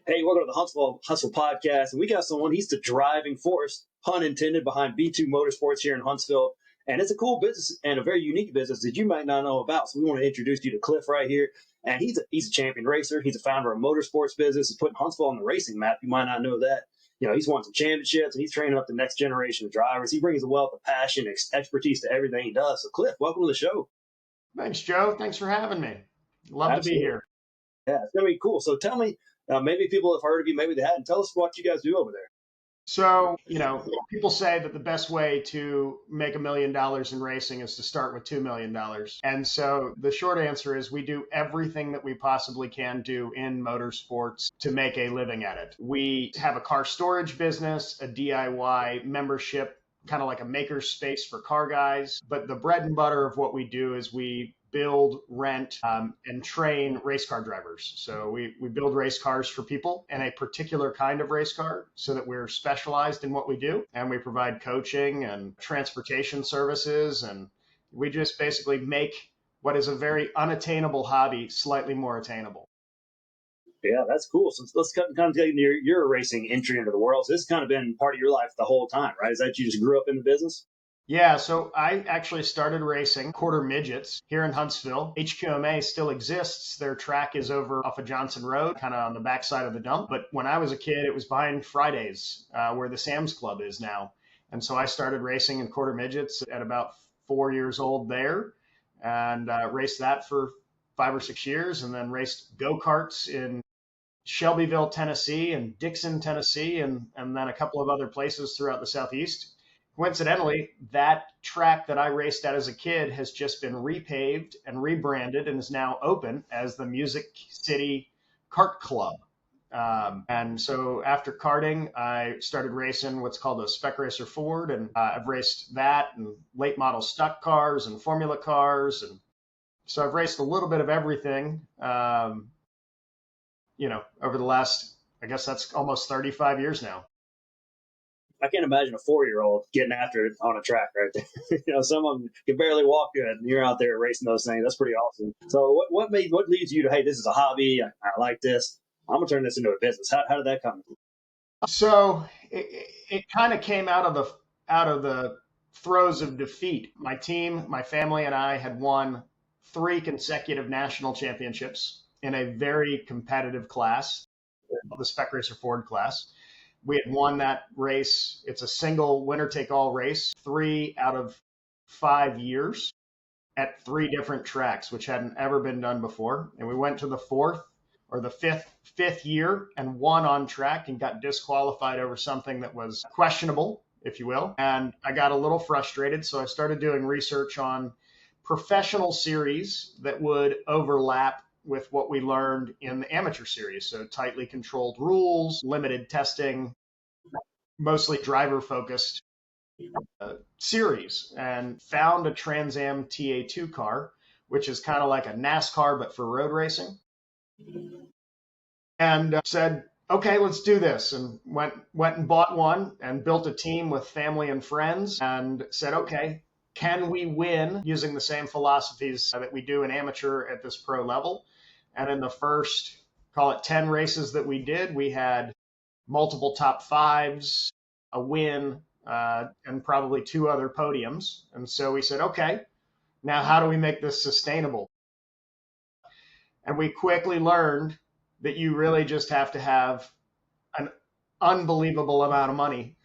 Hey, welcome to the Huntsville Hustle podcast. And we got someone, he's the driving force, pun intended, behind B2 Motorsports here in Huntsville. And it's a cool business and a very unique business that you might not know about. So we want to introduce you to Cliff right here. And he's a champion racer. He's a founder of a motorsports business. He's putting Huntsville on the racing map. You might not know that. He's won some championships and he's training up the next generation of drivers. He brings a wealth of passion, expertise to everything he does. So Cliff, welcome to the show. Thanks, Joe. Thanks for having me. Love Absolutely. to be here. Yeah, it's going to be cool. So tell me, maybe people have heard of you, maybe they hadn't. Tell us what you guys do over there. So, people say that the best way to make $1 million in racing is to start with $2 million. And so the short answer is we do everything that we possibly can do in motorsports to make a living at it. We have a car storage business, a DIY membership, kind of like a maker space for car guys. But the bread and butter of what we do is we build, rent, and train race car drivers. So we build race cars for people and a particular kind of race car so that we're specialized in what we do. And we provide coaching and transportation services. And we just basically make what is a very unattainable hobby slightly more attainable. Yeah, that's cool. So let's kind of get into your racing entry into the world. So this has kind of been part of your life the whole time, right? Is that you just grew up in the business? Yeah, so I actually started racing quarter midgets here in Huntsville. HQMA still exists. Their track is over off of Johnson Road, kind of on the backside of the dump. But when I was a kid, it was behind Fridays, where the Sam's Club is now. And so I started racing in quarter midgets at about 4 years old there, and raced that for 5 or 6 years, and then raced go-karts in Shelbyville, Tennessee, and Dixon, Tennessee, and then a couple of other places throughout the Southeast. Coincidentally, that track that I raced at as a kid has just been repaved and rebranded and is now open as the Music City Kart Club. And so after karting, I started racing what's called a Spec Racer Ford, and I've raced that and late model stock cars and formula cars. And so I've raced a little bit of everything, over the last, I guess that's almost 35 years now. I can't imagine a 4-year-old getting after it on a track right there. Some of them can barely walk good, and you're out there racing those things. That's pretty awesome. So what leads you to, hey, this is a hobby. I like this. I'm going to turn this into a business. How did that come? So it kind of came out of the throes of defeat. My team, my family, and I had won 3 consecutive national championships in a very competitive class, the Spec Racer Ford class. We had won that race. It's a single winner-take-all race, 3 out of 5 years at 3 different tracks, which hadn't ever been done before. And we went to the 4th or the fifth year and won on track and got disqualified over something that was questionable, if you will. And I got a little frustrated, so I started doing research on professional series that would overlap with what we learned in the amateur series. So tightly controlled rules, limited testing, mostly driver focused series, and found a Trans Am TA2 car, which is kind of like a NASCAR, but for road racing. And said, okay, let's do this. And went and bought one and built a team with family and friends and said, okay, can we win using the same philosophies that we do in amateur at this pro level? And in the first, call it 10 races that we did, we had multiple top 5s, a win, and probably 2 other podiums. And so we said, okay, now how do we make this sustainable? And we quickly learned that you really just have to have an unbelievable amount of money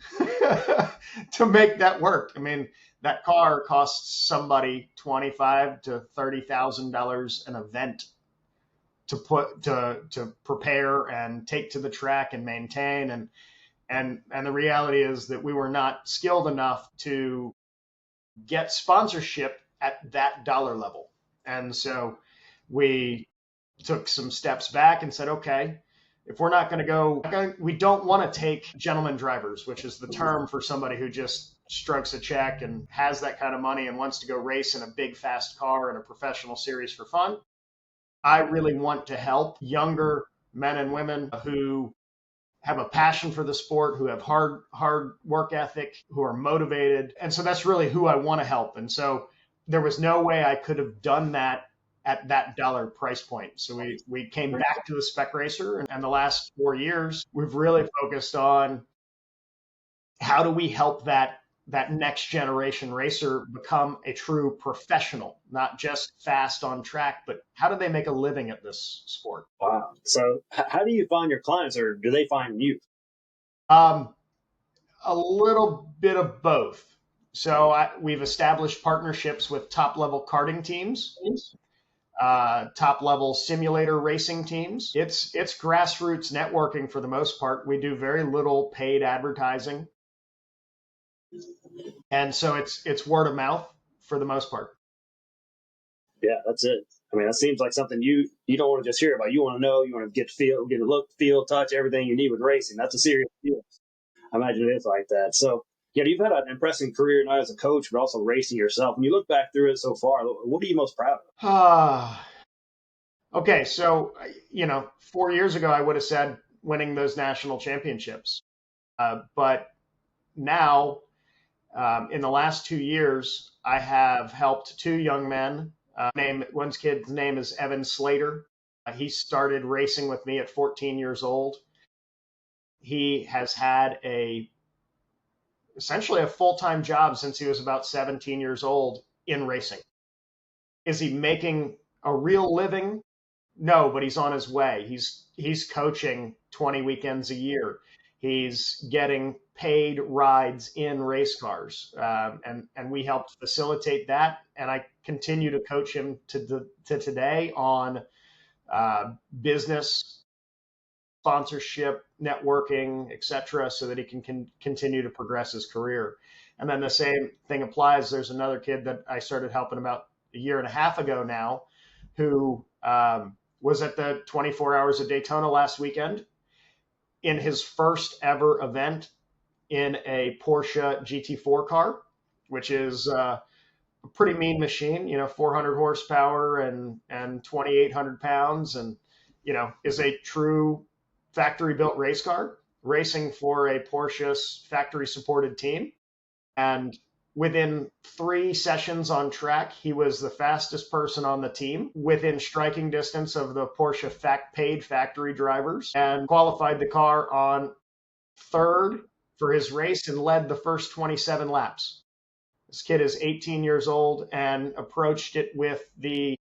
to make that work. I mean, that car costs somebody $25,000 to $30,000 an event to prepare and take to the track and maintain. And the reality is that we were not skilled enough to get sponsorship at that dollar level. And so we took some steps back and said, okay, if we're not going to go, we don't want to take gentleman drivers, which is the term for somebody who just strokes a check and has that kind of money and wants to go race in a big, fast car in a professional series for fun. I really want to help younger men and women who have a passion for the sport, who have hard work ethic, who are motivated. And so that's really who I want to help. And so there was no way I could have done that at that dollar price point. So we came back to the spec racer, and the last 4 years, we've really focused on how do we help that next generation racer become a true professional, not just fast on track, but how do they make a living at this sport? Wow. So how do you find your clients, or do they find you? Um, a little bit of both. So we've established partnerships with top level karting teams, top level simulator racing teams. It's grassroots networking for the most part. We do very little paid advertising, and so it's word of mouth for the most part. Yeah, that's it. I mean, that seems like something you don't want to just hear about. You want to know, you want to get a look, feel, touch, everything you need with racing. That's a serious deal. I imagine it is like that. So, yeah, you've had an impressive career not as a coach, but also racing yourself. When you look back through it so far, what are you most proud of? Okay, so 4 years ago I would have said winning those national championships, but now in the last 2 years I have helped two young men. One's kid's name is Evan Slater. He started racing with me at 14 years old. He has had essentially a full-time job since he was about 17 years old in racing. Is he making a real living? No, but he's on his way. He's coaching 20 weekends a year. He's getting paid rides in race cars, and we helped facilitate that. And I continue to coach him to today on business, sponsorship, networking, etc., so that he can continue to progress his career. And then the same thing applies. There's another kid that I started helping about a year and a half ago now, who was at the 24 Hours of Daytona last weekend in his first ever event in a Porsche GT4 car, which is a pretty mean machine, 400 horsepower and 2,800 pounds, and is a true factory built race car racing for a Porsche factory supported team. And within 3 sessions on track, he was the fastest person on the team within striking distance of the Porsche paid factory drivers, and qualified the car on third for his race and led the first 27 laps. This kid is 18 years old and approached it with the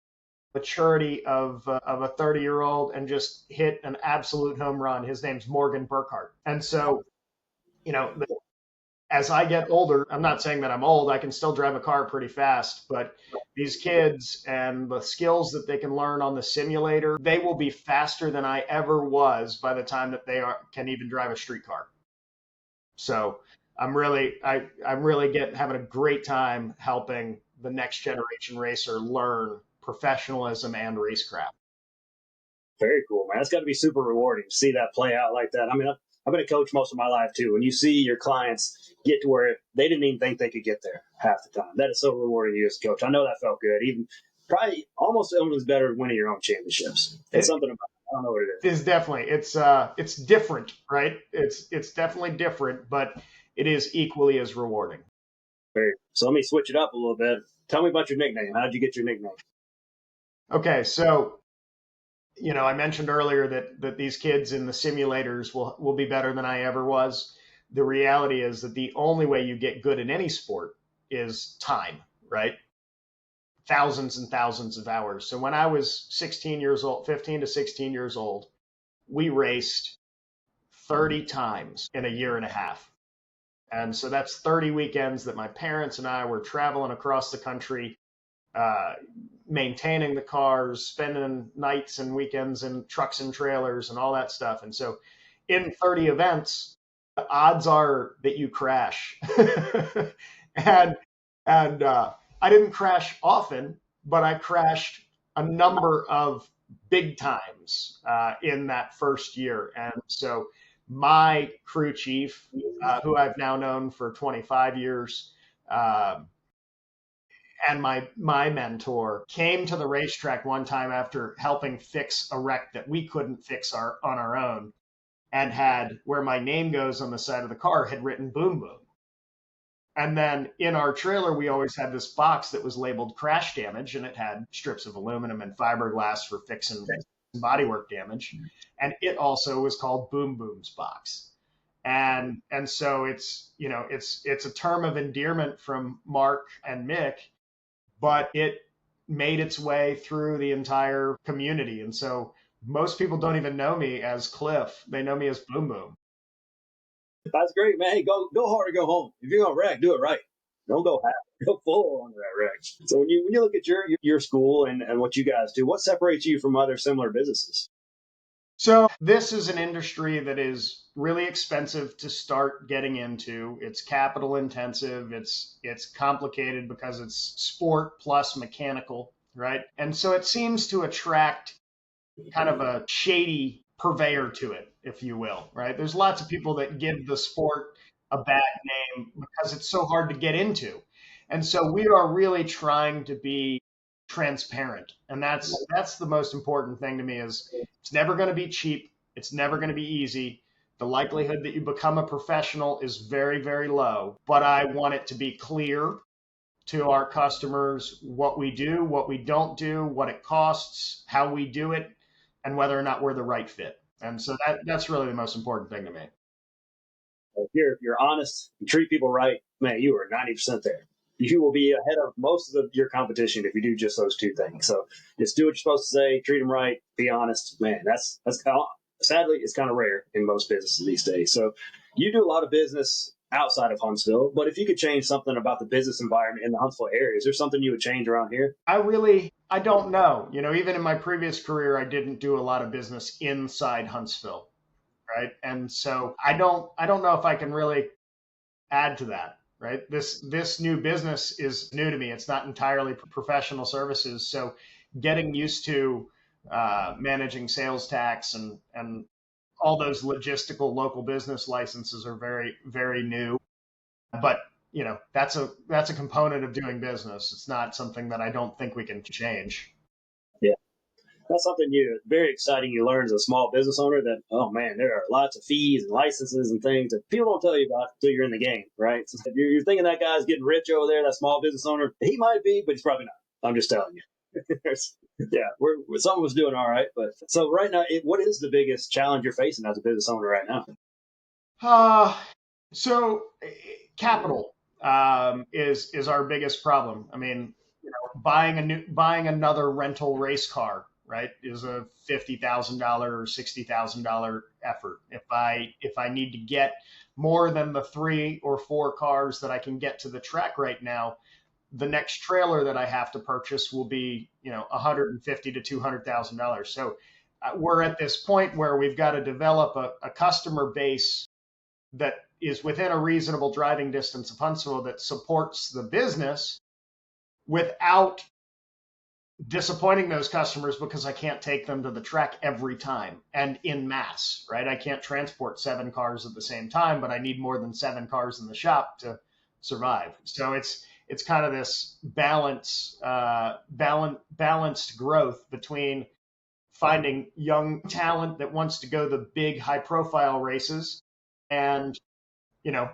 maturity of a 30-year-old and just hit an absolute home run. His name's Morgan Burkhart. And so, as I get older, I'm not saying that I'm old, I can still drive a car pretty fast, but these kids and the skills that they can learn on the simulator, they will be faster than I ever was by the time that they can even drive a street car. So I'm really having a great time helping the next generation racer learn professionalism and racecraft. Very cool, man. It's got to be super rewarding to see that play out like that. I mean, I've been a coach most of my life too. When you see your clients get to where they didn't even think they could get there half the time, that is so rewarding to you as a coach. I know that felt good. Even probably almost better than winning your own championships. It's something about it. I don't know what it is. It's definitely it's different, right? It's definitely different, but it is equally as rewarding. So let me switch it up a little bit. Tell me about your nickname. How did you get your nickname? Okay, so I mentioned earlier that these kids in the simulators will be better than I ever was. The reality is that the only way you get good in any sport is time, right? Thousands and thousands of hours. So when I was 16 years old, 15 to 16 years old, we raced 30 times in a year and a half. And so that's 30 weekends that my parents and I were traveling across the country, maintaining the cars, spending nights and weekends in trucks and trailers and all that stuff. And so in 30 events, the odds are that you crash. and I didn't crash often, but I crashed a number of big times in that first year. And so my crew chief, who I've now known for 25 years, and my mentor, came to the racetrack one time after helping fix a wreck that we couldn't fix on our own, and had, where my name goes on the side of the car, had written "Boom Boom." And then in our trailer, we always had this box that was labeled crash damage, and it had strips of aluminum and fiberglass for fixing bodywork damage. And it also was called Boom Boom's box. And so it's a term of endearment from Mark and Mick, but it made its way through the entire community. And so most people don't even know me as Cliff. They know me as Boom Boom. That's great, man. Hey, go hard or go home. If you're gonna wreck, do it right. Don't go half. Go full on that wreck. So when you look at your school and what you guys do, what separates you from other similar businesses? So this is an industry that is really expensive to start getting into. It's capital intensive. It's complicated because it's sport plus mechanical, right? And so it seems to attract kind of a shady purveyor to it, if you will, right? There's lots of people that give the sport a bad name because it's so hard to get into. And so we are really trying to be transparent. And that's the most important thing to me is it's never going to be cheap. It's never going to be easy. The likelihood that you become a professional is very, very low, but I want it to be clear to our customers what we do, what we don't do, what it costs, how we do it, and whether or not we're the right fit. And so that's really the most important thing to me. If you're honest, you treat people right, man, you are 90% there. You will be ahead of most of your competition if you do just those two things. So just do what you're supposed to say, treat them right, be honest. Man, that's kind of, sadly, it's kind of rare in most businesses these days. So you do a lot of business outside of Huntsville, but if you could change something about the business environment in the Huntsville area, is there something you would change around here? I don't know. Even in my previous career, I didn't do a lot of business inside Huntsville, right? And so I don't know if I can really add to that, right? This new business is new to me. It's not entirely professional services, so getting used to managing sales tax and all those logistical local business licenses are very, very new. But that's a component of doing business. It's not something that I don't think we can change. Yeah. That's something very exciting you learn as a small business owner that, oh man, there are lots of fees and licenses and things that people don't tell you about until you're in the game, right? So if you're thinking that guy's getting rich over there, that small business owner, he might be, but he's probably not. I'm just telling you. Yeah, some of us doing all right. But so right now, what is the biggest challenge you're facing as a business owner right now? Uh, so capital is our biggest problem. I mean, buying another rental race car, right, is a $50,000 or $60,000 effort. If I need to get more than the 3 or 4 cars that I can get to the track right now, the next trailer that I have to purchase will be, $150 to $200,000. So we're at this point where we've got to develop a customer base that is within a reasonable driving distance of Huntsville that supports the business without disappointing those customers because I can't take them to the track every time and in mass, right? I can't transport 7 cars at the same time, but I need more than 7 cars in the shop to survive. So it's kind of this balanced growth between finding young talent that wants to go the big high profile races and you know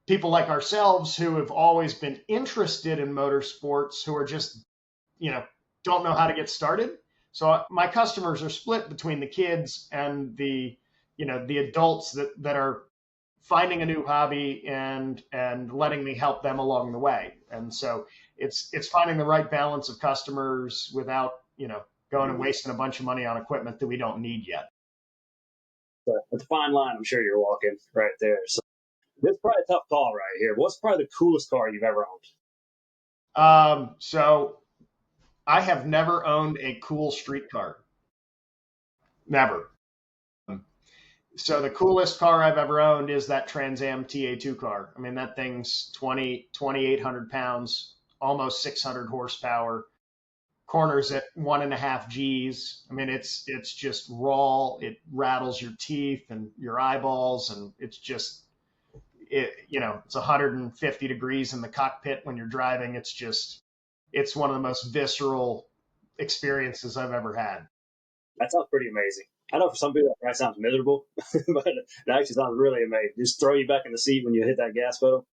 people like ourselves who have always been interested in motorsports who are just you know don't know how to get started. So my customers are split between the kids and the adults that are finding a new hobby and letting me help them along the way. And so it's finding the right balance of customers without going and wasting a bunch of money on equipment that we don't need yet. But it's a fine line. I'm sure you're walking right there. So this is probably a tough call right here. What's probably the coolest car you've ever owned? So I have never owned a cool street car. Never. So the coolest car I've ever owned is that Trans Am TA2 car. I mean, that thing's 2,800 pounds, almost 600 horsepower, corners at 1.5 Gs. I mean, it's just raw. It rattles your teeth and your eyeballs, and it's 150 degrees in the cockpit when you're driving. It's one of the most visceral experiences I've ever had. That sounds pretty amazing. I know for some people that sounds miserable, but it actually sounds really amazing. Just throw you back in the seat when you hit that gas pedal.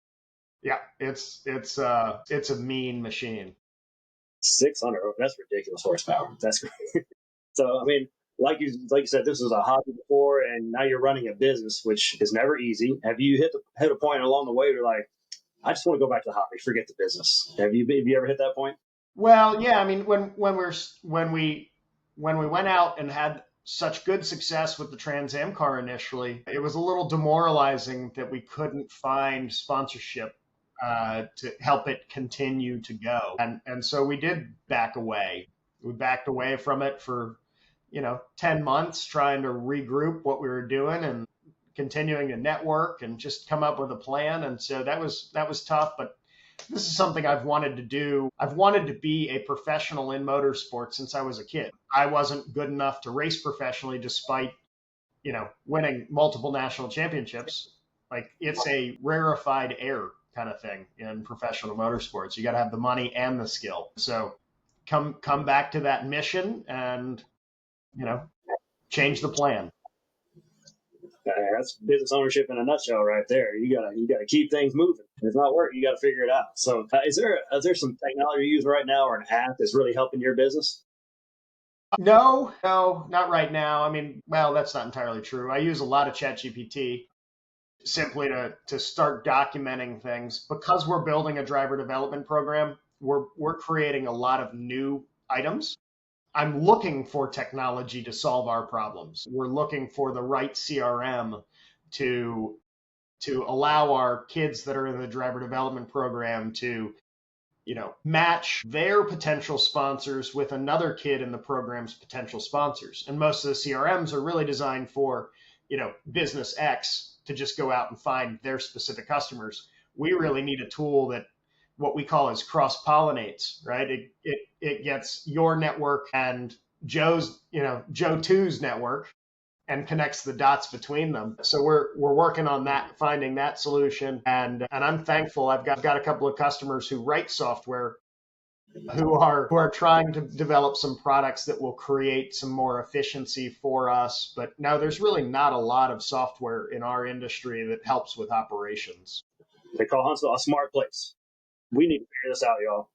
Yeah, it's a mean machine. 600. Oh, that's ridiculous horsepower. That's great. So, I mean, like you said, this was a hobby before, and now you're running a business, which is never easy. Have you hit a point along the way where you're like, I just want to go back to the hobby, forget the business? Have you ever hit that point? Well, yeah, I mean, when we went out and had such good success with the Trans Am car initially, it was a little demoralizing that we couldn't find sponsorship to help it continue to go, and so we did back away. We backed away from it for 10 months, trying to regroup what we were doing and continuing to network and just come up with a plan. And so that was tough, but this is something I've wanted to do. I've wanted to be a professional in motorsports since I was a kid. I wasn't good enough to race professionally despite, winning multiple national championships. Like, it's a rarefied air kind of thing in professional motorsports. You got to have the money and the skill. So come back to that mission and, you know, change the plan. That's business ownership in a nutshell, right there. You gotta keep things moving. If it's not working, you got to figure it out. So, is there some technology you use right now, or an app that's really helping your business? No, no, not right now. I mean, well, that's not entirely true. I use a lot of ChatGPT simply to start documenting things. Because we're building a driver development program, we're creating a lot of new items. I'm looking for technology to solve our problems. We're looking for the right CRM to allow our kids that are in the driver development program to match their potential sponsors with another kid in the program's potential sponsors. And most of the CRMs are really designed for, business X to just go out and find their specific customers. We really need a tool that what we call as cross pollinates, right? It gets your network and Joe Two's network and connects the dots between them. So we're working on that, finding that solution, and I'm thankful. I've got a couple of customers who write software who are trying to develop some products that will create some more efficiency for us. But no, there's really not a lot of software in our industry that helps with operations. They call Huntsville a smart place. We need to figure this out, y'all.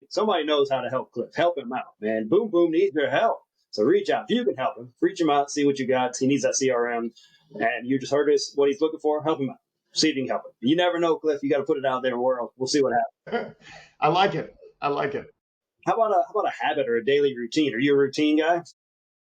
Somebody knows how to help Cliff. Help him out, man. Boom Boom needs your help. So reach out. If you can help him, reach him out, see what you got. He needs that CRM. And you just heard what he's looking for. Help him out. See if you can help him. You never know, Cliff. You got to put it out there in the world. We'll see what happens. I like it. I like it. How about a habit or a daily routine? Are you a routine guy?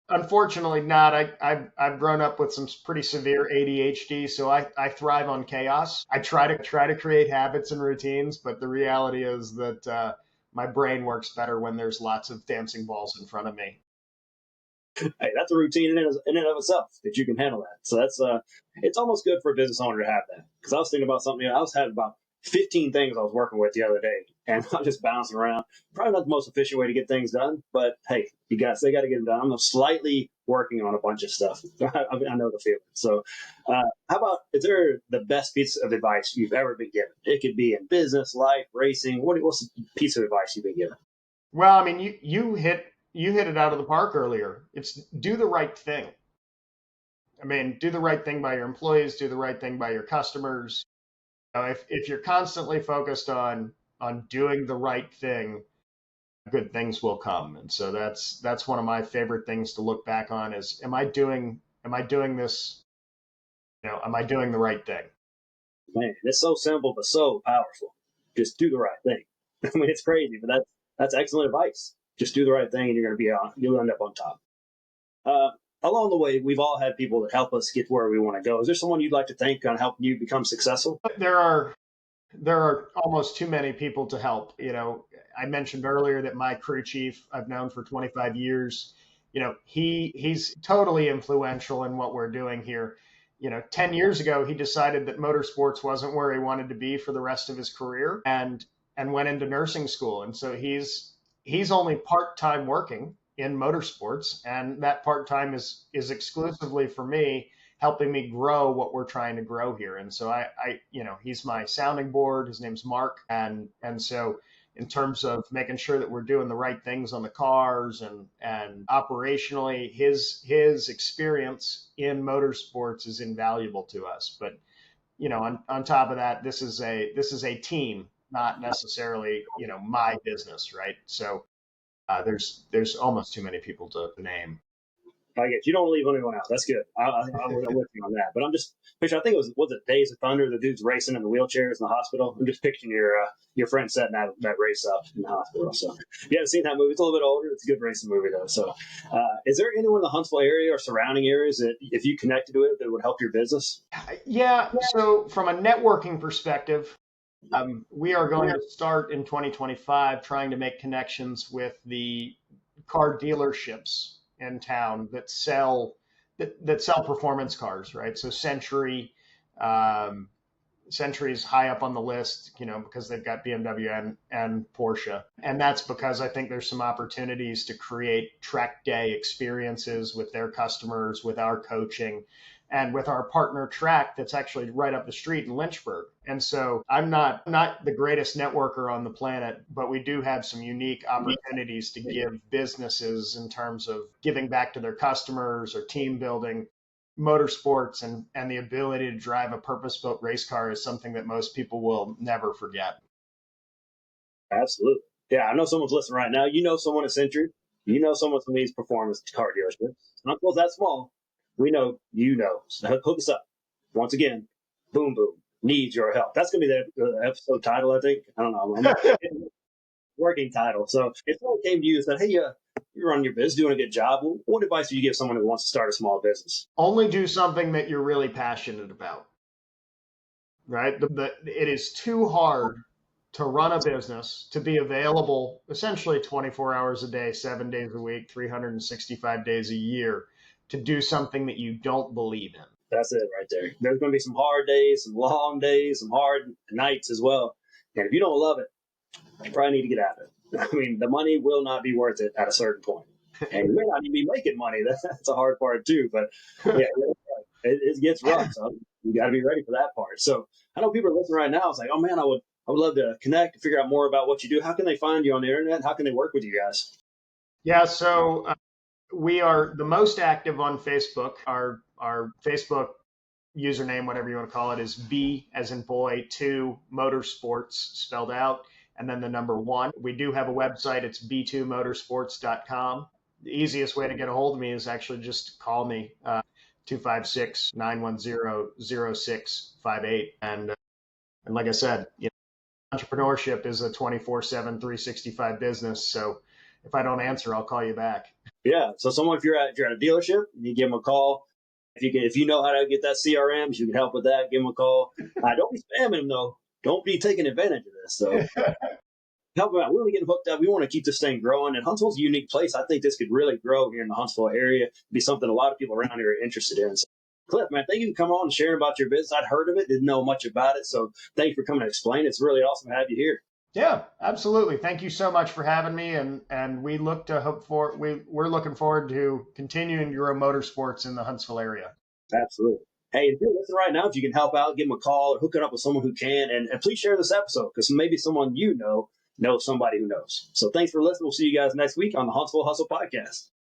Unfortunately, not. I've grown up with some pretty severe ADHD, so I thrive on chaos. I try to create habits and routines, but the reality is that my brain works better when there's lots of dancing balls in front of me. Hey, that's a routine in and of itself that you can handle that. So it's almost good for a business owner to have that. Because I was thinking about something. I was had about 15 things I was working with the other day, and I'm just bouncing around. Probably not the most efficient way to get things done, but hey, they got to get them done. I'm slightly working on a bunch of stuff. I know the feeling. So, how about, is there the best piece of advice you've ever been given? It could be in business, life, racing. What's the piece of advice you've been given? Well, I mean, you hit it out of the park earlier. It's do the right thing. I mean, do the right thing by your employees, do the right thing by your customers. If you're constantly focused on doing the right thing, good things will come. And so that's one of my favorite things to look back on is am I doing this, am I doing the right thing? Man, it's so simple but so powerful. Just do the right thing. I mean, it's crazy, but that's excellent advice. Just do the right thing, and you'll end up on top. Uh, Along the way, we've all had people that help us get where we want to go. Is there someone you'd like to thank on helping you become successful? There are almost too many people to help. I mentioned earlier that my crew chief I've known for 25 years. He's totally influential in what we're doing here. 10 years ago, he decided that motorsports wasn't where he wanted to be for the rest of his career and went into nursing school. And so he's only part-time working in motorsports, and that part-time is exclusively for me, helping me grow what we're trying to grow here. And so he's my sounding board. His name's Mark. And so in terms of making sure that we're doing the right things on the cars and operationally, his experience in motorsports is invaluable to us. But on top of that, this is a team, not necessarily, my business, right? So there's almost too many people to name. I guess you don't leave anyone out. That's good. I'm with you on that. But I'm just picturing. I think was it Days of Thunder? The dude's racing in the wheelchairs in the hospital. I'm just picturing your friend setting that race up in the hospital. So if you haven't seen that movie, it's a little bit older. It's a good racing movie though. So is there anyone in the Huntsville area or surrounding areas that if you connected to it that would help your business? Yeah. So from a networking perspective, we are going to start in 2025 trying to make connections with the car dealerships in town that sell performance cars, right? So um, Century's high up on the list, because they've got BMW and Porsche. And that's because I think there's some opportunities to create track day experiences with their customers, with our coaching, and with our partner track that's actually right up the street in Lynchburg. And so I'm not the greatest networker on the planet, but we do have some unique opportunities to give businesses in terms of giving back to their customers or team building. Motorsports and the ability to drive a purpose-built race car is something that most people will never forget. Absolutely. Yeah, I know someone's listening right now. You know someone at Century. You know someone from these performance car dealerships. Not both that small. We know you know. So hook us up. Once again, boom, boom. Needs your help. That's going to be the episode title, I think. I don't know. Working title. So if someone came to you and said, hey, you're running your business, doing a good job, what advice do you give someone who wants to start a small business? Only do something that you're really passionate about, right? It is too hard to run a business, to be available essentially 24 hours a day, 7 days a week, 365 days a year, to do something that you don't believe in. That's it right there. There's going to be some hard days, some long days, some hard nights as well. And if you don't love it, you probably need to get out of it. I mean, the money will not be worth it at a certain point. And you may not even be making money. That's a hard part too. But yeah, it gets rough. So you got to be ready for that part. So I know people are listening right now. It's like, oh man, I would love to connect and figure out more about what you do. How can they find you on the internet? How can they work with you guys? Yeah, so we are the most active on Facebook. Our Facebook username, whatever you want to call it, is B as in boy, 2 Motorsports spelled out, and then the number 1. We do have a website. It's b2motorsports.com. The easiest way to get a hold of me is actually just call me, 256-910-0658. And like I said, entrepreneurship is a 24/7, 365 business. So if I don't answer, I'll call you back. Yeah. So if you're at a dealership, you give them a call. If you know how to get that CRM, you can help with that. Give them a call. Don't be spamming them though. Don't be taking advantage of this. So help them out. We want to get hooked up. We want to keep this thing growing. And Huntsville's a unique place. I think this could really grow here in the Huntsville area. Be something a lot of people around here are interested in. So, Cliff, man, thank you for coming on and sharing about your business. I'd heard of it, didn't know much about it. So thank you for coming to explain. It's really awesome to have you here. Yeah, absolutely. Thank you so much for having me. And we're looking forward to continuing to grow motorsports in the Huntsville area. Absolutely. Hey, if you're listening right now, if you can help out, give them a call or hook it up with someone who can. And please share this episode because maybe someone knows somebody who knows. So thanks for listening. We'll see you guys next week on the Huntsville Hustle Podcast.